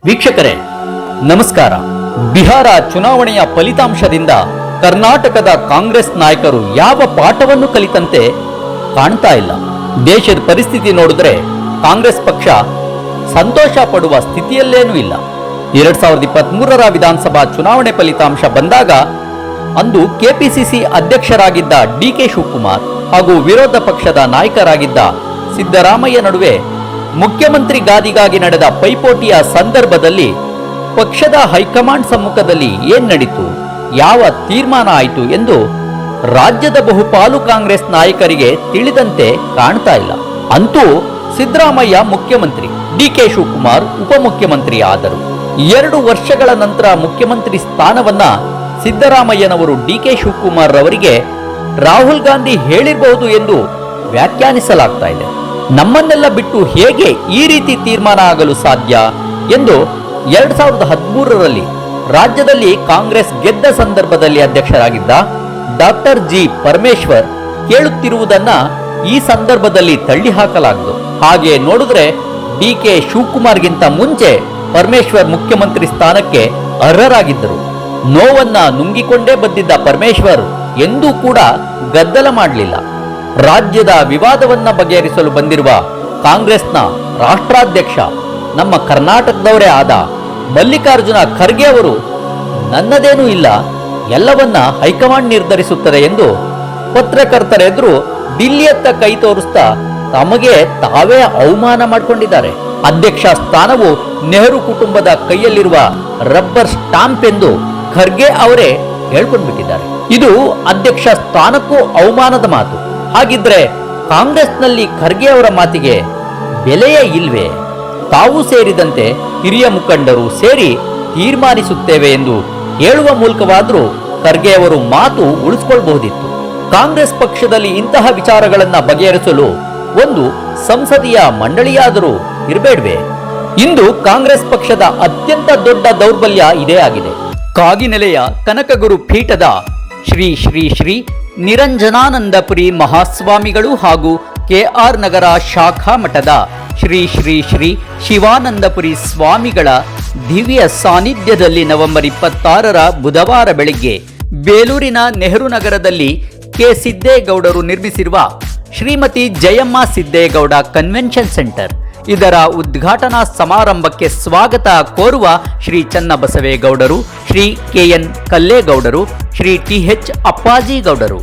ವೀಕ್ಷಕರೇ ನಮಸ್ಕಾರ. ಬಿಹಾರ ಚುನಾವಣೆಯ ಫಲಿತಾಂಶದಿಂದ ಕರ್ನಾಟಕದ ಕಾಂಗ್ರೆಸ್ ನಾಯಕರು ಯಾವ ಪಾಠವನ್ನು ಕಲಿತಂತೆ ಕಾಣ್ತಾ ಇಲ್ಲ. ದೇಶದ ಪರಿಸ್ಥಿತಿ ನೋಡಿದ್ರೆ ಕಾಂಗ್ರೆಸ್ ಪಕ್ಷ ಸಂತೋಷ ಪಡುವ ಸ್ಥಿತಿಯಲ್ಲೇನೂ ಇಲ್ಲ. 2023ರ ವಿಧಾನಸಭಾ ಚುನಾವಣೆ ಫಲಿತಾಂಶ ಬಂದಾಗ ಅಂದು ಕೆಪಿಸಿಸಿ ಅಧ್ಯಕ್ಷರಾಗಿದ್ದ ಡಿಕೆ ಶಿವಕುಮಾರ್ ಹಾಗೂ ವಿರೋಧ ಪಕ್ಷದ ನಾಯಕರಾಗಿದ್ದ ಸಿದ್ದರಾಮಯ್ಯ ನಡುವೆ ಮುಖ್ಯಮಂತ್ರಿ ಗಾದಿಗಾಗಿ ನಡೆದ ಪೈಪೋಟಿಯ ಸಂದರ್ಭದಲ್ಲಿ ಪಕ್ಷದ ಹೈಕಮಾಂಡ್ ಸಮ್ಮುಖದಲ್ಲಿ ಏನ್ ನಡೀತು, ಯಾವ ತೀರ್ಮಾನ ಆಯಿತು ಎಂದು ರಾಜ್ಯದ ಬಹುಪಾಲು ಕಾಂಗ್ರೆಸ್ ನಾಯಕರಿಗೆ ತಿಳಿದಂತೆ ಕಾಣ್ತಾ ಇಲ್ಲ. ಅಂತೂ ಸಿದ್ದರಾಮಯ್ಯ ಮುಖ್ಯಮಂತ್ರಿ, ಡಿಕೆ ಶಿವಕುಮಾರ್ ಉಪಮುಖ್ಯಮಂತ್ರಿ ಆದರು. 2 ವರ್ಷಗಳ ನಂತರ ಮುಖ್ಯಮಂತ್ರಿ ಸ್ಥಾನವನ್ನ ಸಿದ್ದರಾಮಯ್ಯನವರು ಡಿಕೆ ಶಿವಕುಮಾರ್ ರವರಿಗೆ ರಾಹುಲ್ ಗಾಂಧಿ ಹೇಳಿರಬಹುದು ಎಂದು ವ್ಯಾಖ್ಯಾನಿಸಲಾಗ್ತಾ ಇದೆ. ನಮ್ಮನ್ನೆಲ್ಲ ಬಿಟ್ಟು ಹೇಗೆ ಈ ರೀತಿ ತೀರ್ಮಾನ ಆಗಲು ಸಾಧ್ಯ ಎಂದು 2013ರಲ್ಲಿ ರಾಜ್ಯದಲ್ಲಿ ಕಾಂಗ್ರೆಸ್ ಗೆದ್ದ ಸಂದರ್ಭದಲ್ಲಿ ಅಧ್ಯಕ್ಷರಾಗಿದ್ದ ಡಾಕ್ಟರ್ ಜಿ ಪರಮೇಶ್ವರ್ ಕೇಳುತ್ತಿರುವುದನ್ನ ಈ ಸಂದರ್ಭದಲ್ಲಿ ತಳ್ಳಿ ಹಾಕಲಾಗದು. ಹಾಗೆ ನೋಡಿದ್ರೆ ಡಿಕೆ ಶಿವಕುಮಾರ್ಗಿಂತ ಮುಂಚೆ ಪರಮೇಶ್ವರ್ ಮುಖ್ಯಮಂತ್ರಿ ಸ್ಥಾನಕ್ಕೆ ಅರ್ಹರಾಗಿದ್ದರು. ನೋವನ್ನ ನುಂಗಿಕೊಂಡೇ ಬಂದಿದ್ದ ಪರಮೇಶ್ವರ್ ಎಂದೂ ಕೂಡ ಗದ್ದಲ ಮಾಡಲಿಲ್ಲ. ರಾಜ್ಯದ ವಿವಾದವನ್ನ ಬಗೆಹರಿಸಲು ಬಂದಿರುವ ಕಾಂಗ್ರೆಸ್ನ ರಾಷ್ಟ್ರಾಧ್ಯಕ್ಷ ನಮ್ಮ ಕರ್ನಾಟಕದವರೇ ಆದ ಮಲ್ಲಿಕಾರ್ಜುನ ಖರ್ಗೆ ಅವರು ನನ್ನದೇನೂ ಇಲ್ಲ, ಎಲ್ಲವನ್ನ ಹೈಕಮಾಂಡ್ ನಿರ್ಧರಿಸುತ್ತದೆ ಎಂದು ಪತ್ರಕರ್ತರೆದುರು ದಿಲ್ಲಿಯತ್ತ ಕೈ ತೋರಿಸ್ತಾ ತಮಗೆ ತಾವೇ ಅವಮಾನ ಮಾಡಿಕೊಂಡಿದ್ದಾರೆ. ಅಧ್ಯಕ್ಷ ಸ್ಥಾನವು ನೆಹರು ಕುಟುಂಬದ ಕೈಯಲ್ಲಿರುವ ರಬ್ಬರ್ ಸ್ಟಾಂಪ್ ಎಂದು ಖರ್ಗೆ ಅವರೇ ಹೇಳ್ಕೊಂಡ್ಬಿಟ್ಟಿದ್ದಾರೆ. ಇದು ಅಧ್ಯಕ್ಷ ಸ್ಥಾನಕ್ಕೂ ಅವಮಾನದ ಮಾತು. ಹಾಗಿದ್ರೆ ಕಾಂಗ್ರೆಸ್ನಲ್ಲಿ ಖರ್ಗೆ ಅವರ ಮಾತಿಗೆ ಬೆಲೆಯೇ ಇಲ್ವೇ? ತಾವು ಸೇರಿದಂತೆ ಹಿರಿಯ ಮುಖಂಡರು ಸೇರಿ ತೀರ್ಮಾನಿಸುತ್ತೇವೆ ಎಂದು ಹೇಳುವ ಮೂಲಕವಾದರೂ ಖರ್ಗೆ ಅವರು ಮಾತು ಉಳಿಸಿಕೊಳ್ಳಬಹುದಿತ್ತು. ಕಾಂಗ್ರೆಸ್ ಪಕ್ಷದಲ್ಲಿ ಇಂತಹ ವಿಚಾರಗಳನ್ನ ಬಗೆಹರಿಸಲು ಒಂದು ಸಂಸದೀಯ ಮಂಡಳಿಯಾದರೂ ಇರಬೇಡ್ವೇ? ಇಂದು ಕಾಂಗ್ರೆಸ್ ಪಕ್ಷದ ಅತ್ಯಂತ ದೊಡ್ಡ ದೌರ್ಬಲ್ಯ ಇದೇ ಆಗಿದೆ. ಕಾಗಿನೆಲೆಯ ಕನಕಗುರು ಪೀಠದ ಶ್ರೀ ಶ್ರೀ ಶ್ರೀ ನಿರಂಜನಾನಂದಪುರಿ ಮಹಾಸ್ವಾಮಿಗಳು ಹಾಗೂ ಕೆಆರ್ ನಗರ ಶಾಖಾ ಮಠದ ಶ್ರೀ ಶ್ರೀ ಶ್ರೀ ಶಿವಾನಂದಪುರಿ ಸ್ವಾಮಿಗಳ ದಿವ್ಯ ಸಾನ್ನಿಧ್ಯದಲ್ಲಿ ನವೆಂಬರ್ 26ರ ಬುಧವಾರ ಬೆಳಗ್ಗೆ ಬೇಲೂರಿನ ನೆಹರು ನಗರದಲ್ಲಿ ಕೆ ಸಿದ್ದೇಗೌಡರು ನಿರ್ಮಿಸಿರುವ ಶ್ರೀಮತಿ ಜಯಮ್ಮ ಸಿದ್ದೇಗೌಡ ಕನ್ವೆನ್ಷನ್ ಸೆಂಟರ್ ಇದರ ಉದ್ಘಾಟನಾ ಸಮಾರಂಭಕ್ಕೆ ಸ್ವಾಗತ ಕೋರುವ ಶ್ರೀ ಚನ್ನಬಸವೇಗೌಡರು, ಶ್ರೀ ಕೆಎನ್ ಕಲ್ಲೇಗೌಡರು, ಶ್ರೀ ಟಿಎಚ್ ಅಪ್ಪಾಜಿ ಗೌಡರು,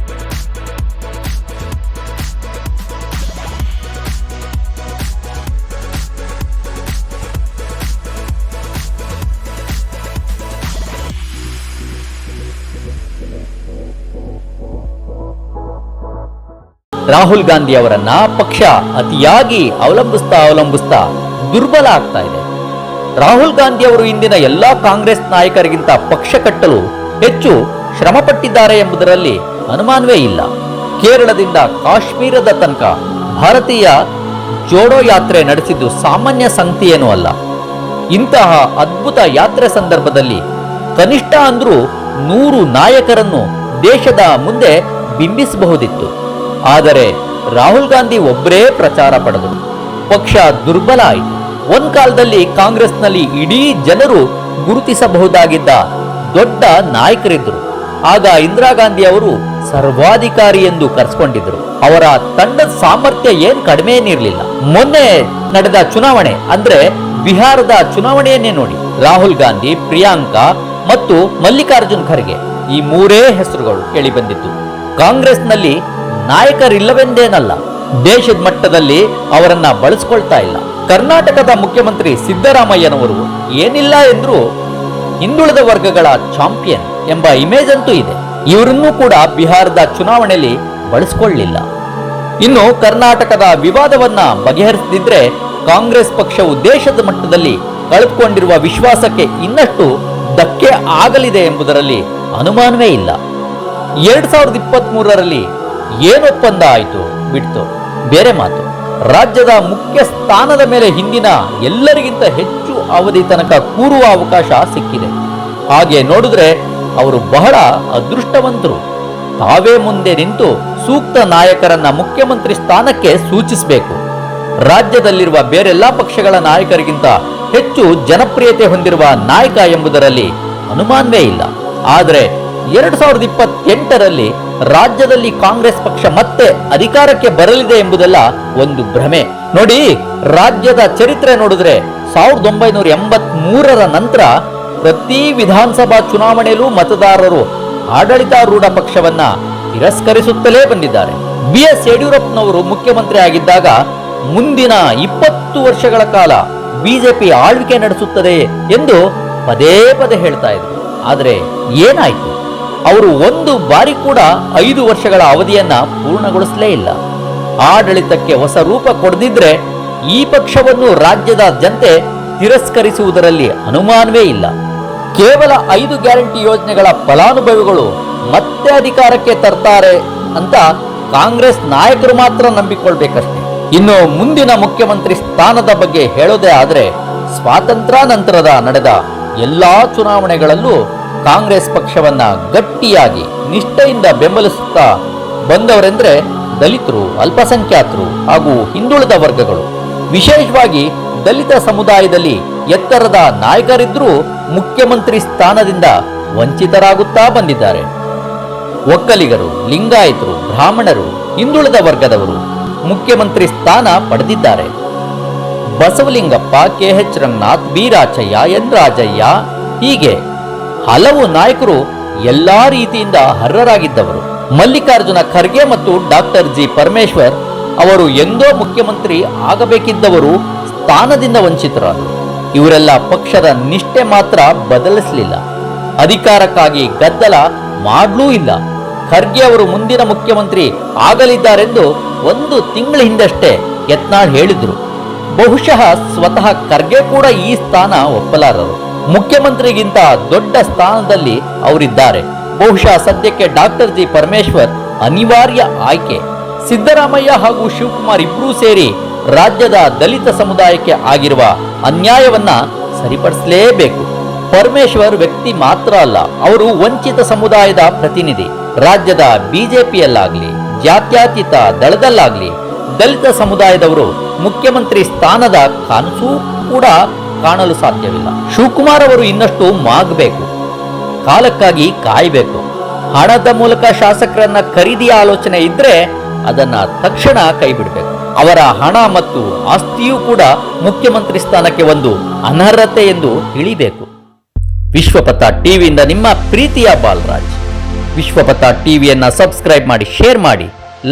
ರಾಹುಲ್ ಗಾಂಧಿ ಅವರನ್ನ ಪಕ್ಷ ಅತಿಯಾಗಿ ಅವಲಂಬಿಸ್ತಾ ದುರ್ಬಲ ಆಗ್ತಾ ಇದೆ. ರಾಹುಲ್ ಗಾಂಧಿ ಅವರು ಇಂದಿನ ಎಲ್ಲಾ ಕಾಂಗ್ರೆಸ್ ನಾಯಕರಿಗಿಂತ ಪಕ್ಷ ಕಟ್ಟಲು ಹೆಚ್ಚು ಶ್ರಮ ಪಟ್ಟಿದ್ದಾರೆ ಎಂಬುದರಲ್ಲಿ ಅನುಮಾನವೇ ಇಲ್ಲ. ಕೇರಳದಿಂದ ಕಾಶ್ಮೀರದ ತನಕ ಭಾರತೀಯ ಜೋಡೋ ಯಾತ್ರೆ ನಡೆಸಿದ್ದು ಸಾಮಾನ್ಯ ಸಂಗತಿಯೇನೂ ಅಲ್ಲ. ಇಂತಹ ಅದ್ಭುತ ಯಾತ್ರೆ ಸಂದರ್ಭದಲ್ಲಿ ಕನಿಷ್ಠ ಅಂದ್ರೂ 100 ನಾಯಕರನ್ನು ದೇಶದ ಮುಂದೆ ಬಿಂಬಿಸಬಹುದಿತ್ತು. ಆದರೆ ರಾಹುಲ್ ಗಾಂಧಿ ಒಬ್ಬರೇ ಪ್ರಚಾರ ಪಡೆದರು. ಪಕ್ಷ ದುರ್ಬಲ ಆಯಿತು. ಒಂದ್ ಕಾಲದಲ್ಲಿ ಕಾಂಗ್ರೆಸ್ನಲ್ಲಿ ಇಡೀ ಜನರು ಗುರುತಿಸಬಹುದಾಗಿದ್ದ ದೊಡ್ಡ ನಾಯಕರಿದ್ದರು. ಆಗ ಇಂದಿರಾ ಗಾಂಧಿ ಅವರು ಸರ್ವಾಧಿಕಾರಿ ಎಂದು ಕರೆಸಿಕೊಂಡಿದ್ದರು. ಅವರ ತಂಡದ ಸಾಮರ್ಥ್ಯ ಏನ್ ಕಡಿಮೆ ಏನಿರಲಿಲ್ಲ. ಮೊನ್ನೆ ನಡೆದ ಚುನಾವಣೆ ಅಂದ್ರೆ ಬಿಹಾರದ ಚುನಾವಣೆಯನ್ನೇ ನೋಡಿ. ರಾಹುಲ್ ಗಾಂಧಿ, ಪ್ರಿಯಾಂಕಾ ಮತ್ತು ಮಲ್ಲಿಕಾರ್ಜುನ್ ಖರ್ಗೆ ಈ 3 ಹೆಸರುಗಳು ಕೇಳಿ ಬಂದಿತ್ತು. ಕಾಂಗ್ರೆಸ್ನಲ್ಲಿ ನಾಯಕರಿಲ್ಲವೆಂದೇನಲ್ಲ, ದೇಶದ ಮಟ್ಟದಲ್ಲಿ ಅವರನ್ನ ಬಳಸ್ಕೊಳ್ತಾ ಇಲ್ಲ. ಕರ್ನಾಟಕದ ಮುಖ್ಯಮಂತ್ರಿ ಸಿದ್ದರಾಮಯ್ಯನವರು ಏನಿಲ್ಲ ಎಂದ್ರೂ ಹಿಂದುಳಿದ ವರ್ಗಗಳ ಚಾಂಪಿಯನ್ ಎಂಬ ಇಮೇಜ್ ಅಂತೂ ಇದೆ. ಇವರನ್ನೂ ಕೂಡ ಬಿಹಾರದ ಚುನಾವಣೆಯಲ್ಲಿ ಬಳಸಿಕೊಳ್ಳಲಿಲ್ಲ. ಇನ್ನು ಕರ್ನಾಟಕದ ವಿವಾದವನ್ನ ಬಗೆಹರಿಸದಿದ್ರೆ ಕಾಂಗ್ರೆಸ್ ಪಕ್ಷವು ದೇಶದ ಮಟ್ಟದಲ್ಲಿ ಕಳೆದುಕೊಂಡಿರುವ ವಿಶ್ವಾಸಕ್ಕೆ ಇನ್ನಷ್ಟು ಧಕ್ಕೆ ಆಗಲಿದೆ ಎಂಬುದರಲ್ಲಿ ಅನುಮಾನವೇ ಇಲ್ಲ. 2023ರಲ್ಲಿ ಏನು ಒಪ್ಪಂದ ಆಯಿತು ಬಿಡ್ತು ಬೇರೆ ಮಾತು. ರಾಜ್ಯದ ಮುಖ್ಯ ಸ್ಥಾನದ ಮೇಲೆ ಹಿಂದಿನ ಎಲ್ಲರಿಗಿಂತ ಹೆಚ್ಚು ಅವಧಿ ತನಕ ಕೂರುವ ಅವಕಾಶ ಸಿಕ್ಕಿದೆ. ಹಾಗೆ ನೋಡಿದ್ರೆ ಅವರು ಬಹಳ ಅದೃಷ್ಟವಂತರು. ತಾವೇ ಮುಂದೆ ನಿಂತು ಸೂಕ್ತ ನಾಯಕರನ್ನ ಮುಖ್ಯಮಂತ್ರಿ ಸ್ಥಾನಕ್ಕೆ ಸೂಚಿಸಬೇಕು. ರಾಜ್ಯದಲ್ಲಿರುವ ಬೇರೆಲ್ಲಾ ಪಕ್ಷಗಳ ನಾಯಕರಿಗಿಂತ ಹೆಚ್ಚು ಜನಪ್ರಿಯತೆ ಹೊಂದಿರುವ ನಾಯಕ ಎಂಬುದರಲ್ಲಿ ಅನುಮಾನವೇ ಇಲ್ಲ. ಆದರೆ 2028ರಲ್ಲಿ ರಾಜ್ಯದಲ್ಲಿ ಕಾಂಗ್ರೆಸ್ ಪಕ್ಷ ಮತ್ತೆ ಅಧಿಕಾರಕ್ಕೆ ಬರಲಿದೆ ಎಂಬುದೆಲ್ಲ ಒಂದು ಭ್ರಮೆ. ನೋಡಿ, ರಾಜ್ಯದ ಚರಿತ್ರೆ ನೋಡಿದ್ರೆ 1983ರ ನಂತರ ಪ್ರತಿ ವಿಧಾನಸಭಾ ಚುನಾವಣೆಯಲ್ಲೂ ಮತದಾರರು ಆಡಳಿತಾರೂಢ ಪಕ್ಷವನ್ನ ತಿರಸ್ಕರಿಸುತ್ತಲೇ ಬಂದಿದ್ದಾರೆ. BS ಯಡಿಯೂರಪ್ಪನವರು ಮುಖ್ಯಮಂತ್ರಿ ಆಗಿದ್ದಾಗ ಮುಂದಿನ 20 ವರ್ಷಗಳ ಕಾಲ ಬಿಜೆಪಿ ಆಳ್ವಿಕೆ ನಡೆಸುತ್ತದೆ ಎಂದು ಪದೇ ಪದೇ ಹೇಳ್ತಾ ಇದ್ರು. ಆದರೆ ಏನಾಯ್ತು? ಅವರು ಒಂದು ಬಾರಿ ಕೂಡ 5 ವರ್ಷಗಳ ಅವಧಿಯನ್ನ ಪೂರ್ಣಗೊಳಿಸಲೇ ಇಲ್ಲ. ಆಡಳಿತಕ್ಕೆ ಹೊಸ ರೂಪ ಕೊಡದಿದ್ರೆ ಈ ಪಕ್ಷವನ್ನು ರಾಜ್ಯದ ಜನತೆ ತಿರಸ್ಕರಿಸುವುದರಲ್ಲಿ ಅನುಮಾನವೇ ಇಲ್ಲ. ಕೇವಲ 5 ಗ್ಯಾರಂಟಿ ಯೋಜನೆಗಳ ಫಲಾನುಭವಿಗಳು ಮತ್ತೆ ಅಧಿಕಾರಕ್ಕೆ ತರ್ತಾರೆ ಅಂತ ಕಾಂಗ್ರೆಸ್ ನಾಯಕರು ಮಾತ್ರ ನಂಬಿಕೊಳ್ಬೇಕಷ್ಟೇ. ಇನ್ನು ಮುಂದಿನ ಮುಖ್ಯಮಂತ್ರಿ ಸ್ಥಾನದ ಬಗ್ಗೆ ಹೇಳೋದೇ ಆದರೆ, ಸ್ವಾತಂತ್ರ್ಯ ನಂತರದ ನಡೆದ ಎಲ್ಲಾ ಚುನಾವಣೆಗಳಲ್ಲೂ ಕಾಂಗ್ರೆಸ್ ಪಕ್ಷವನ್ನ ಗಟ್ಟಿಯಾಗಿ ನಿಷ್ಠೆಯಿಂದ ಬೆಂಬಲಿಸುತ್ತಾ ಬಂದವರೆಂದ್ರೆ ದಲಿತರು, ಅಲ್ಪಸಂಖ್ಯಾತರು ಹಾಗೂ ಹಿಂದುಳಿದ ವರ್ಗಗಳು. ವಿಶೇಷವಾಗಿ ದಲಿತ ಸಮುದಾಯದಲ್ಲಿ ಎತ್ತರದ ನಾಯಕರಿದ್ರೂ ಮುಖ್ಯಮಂತ್ರಿ ಸ್ಥಾನದಿಂದ ವಂಚಿತರಾಗುತ್ತಾ ಬಂದಿದ್ದಾರೆ. ಒಕ್ಕಲಿಗರು, ಲಿಂಗಾಯತರು, ಬ್ರಾಹ್ಮಣರು, ಹಿಂದುಳಿದ ವರ್ಗದವರು ಮುಖ್ಯಮಂತ್ರಿ ಸ್ಥಾನ ಪಡೆದಿದ್ದಾರೆ. Basavalingappa, KH Ranganath, B Rachaiah, N Rajaiah ಹೀಗೆ ಹಲವು ನಾಯಕರು ಎಲ್ಲಾ ರೀತಿಯಿಂದ ಅರ್ಹರಾಗಿದ್ದವರು. ಮಲ್ಲಿಕಾರ್ಜುನ ಖರ್ಗೆ ಮತ್ತು ಡಾಕ್ಟರ್ ಜಿ ಪರಮೇಶ್ವರ್ ಅವರು ಎಂದೋ ಮುಖ್ಯಮಂತ್ರಿ ಆಗಬೇಕಿದ್ದವರು ಸ್ಥಾನದಿಂದ ವಂಚಿತರಾದರು. ಇವರೆಲ್ಲ ಪಕ್ಷದ ನಿಷ್ಠೆ ಮಾತ್ರ ಬದಲಿಸಲಿಲ್ಲ. ಅಧಿಕಾರಕ್ಕಾಗಿ ಗದ್ದಲ ಮಾಡಲೂ ಇಲ್ಲ. ಖರ್ಗೆ ಅವರು ಮುಂದಿನ ಮುಖ್ಯಮಂತ್ರಿ ಆಗಲಿದ್ದಾರೆಂದು 1 ತಿಂಗಳ ಹಿಂದಷ್ಟೇ ಯತ್ನಾಳ್ ಹೇಳಿದ್ರು. ಬಹುಶಃ ಸ್ವತಃ ಖರ್ಗೆ ಕೂಡ ಈ ಸ್ಥಾನ ಒಪ್ಪಲಾರರು. ಮುಖ್ಯಮಂತ್ರಿಗಿಂತ ದೊಡ್ಡ ಸ್ಥಾನದಲ್ಲಿ ಅವರಿದ್ದಾರೆ. ಬಹುಶಃ ಸದ್ಯಕ್ಕೆ ಡಾಕ್ಟರ್ ಜಿ ಪರಮೇಶ್ವರ್ ಅನಿವಾರ್ಯ ಆಯ್ಕೆ. ಸಿದ್ದರಾಮಯ್ಯ ಹಾಗೂ ಶಿವಕುಮಾರ್ ಇಬ್ಬರೂ ಸೇರಿ ರಾಜ್ಯದ ದಲಿತ ಸಮುದಾಯಕ್ಕೆ ಆಗಿರುವ ಅನ್ಯಾಯವನ್ನ ಸರಿಪಡಿಸಲೇಬೇಕು. ಪರಮೇಶ್ವರ್ ವ್ಯಕ್ತಿ ಮಾತ್ರ ಅಲ್ಲ, ಅವರು ವಂಚಿತ ಸಮುದಾಯದ ಪ್ರತಿನಿಧಿ. ರಾಜ್ಯದ ಬಿಜೆಪಿಯಲ್ಲಾಗ್ಲಿ, ಜಾತ್ಯತೀತ ದಳದಲ್ಲಾಗ್ಲಿ ದಲಿತ ಸಮುದಾಯದವರು ಮುಖ್ಯಮಂತ್ರಿ ಸ್ಥಾನದ ಕನಸು ಕೂಡ ಕಾಣಲು ಸಾಧ್ಯವಿಲ್ಲ. ಶಿವಕುಮಾರ್ ಅವರು ಇನ್ನಷ್ಟು ಮಾಗಬೇಕು, ಕಾಲಕ್ಕಾಗಿ ಕಾಯಬೇಕು. ಹಣದ ಮೂಲಕ ಶಾಸಕರನ್ನ ಖರೀದಿಯ ಆಲೋಚನೆ ಇದ್ರೆ ಅದನ್ನ ತಕ್ಷಣ ಕೈಬಿಡಬೇಕು. ಅವರ ಹಣ ಮತ್ತು ಆಸ್ತಿಯೂ ಕೂಡ ಮುಖ್ಯಮಂತ್ರಿ ಸ್ಥಾನಕ್ಕೆ ಒಂದು ಅನರ್ಹತೆ ಎಂದು ತಿಳಿಬೇಕು. ವಿಶ್ವಪಥ ಟಿವಿಯಿಂದ ನಿಮ್ಮ ಪ್ರೀತಿಯ ಬಾಲರಾಜ್. ವಿಶ್ವಪಥ ಟಿವಿಯನ್ನ ಸಬ್ಸ್ಕ್ರೈಬ್ ಮಾಡಿ, ಶೇರ್ ಮಾಡಿ,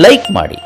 ಲೈಕ್ ಮಾಡಿ.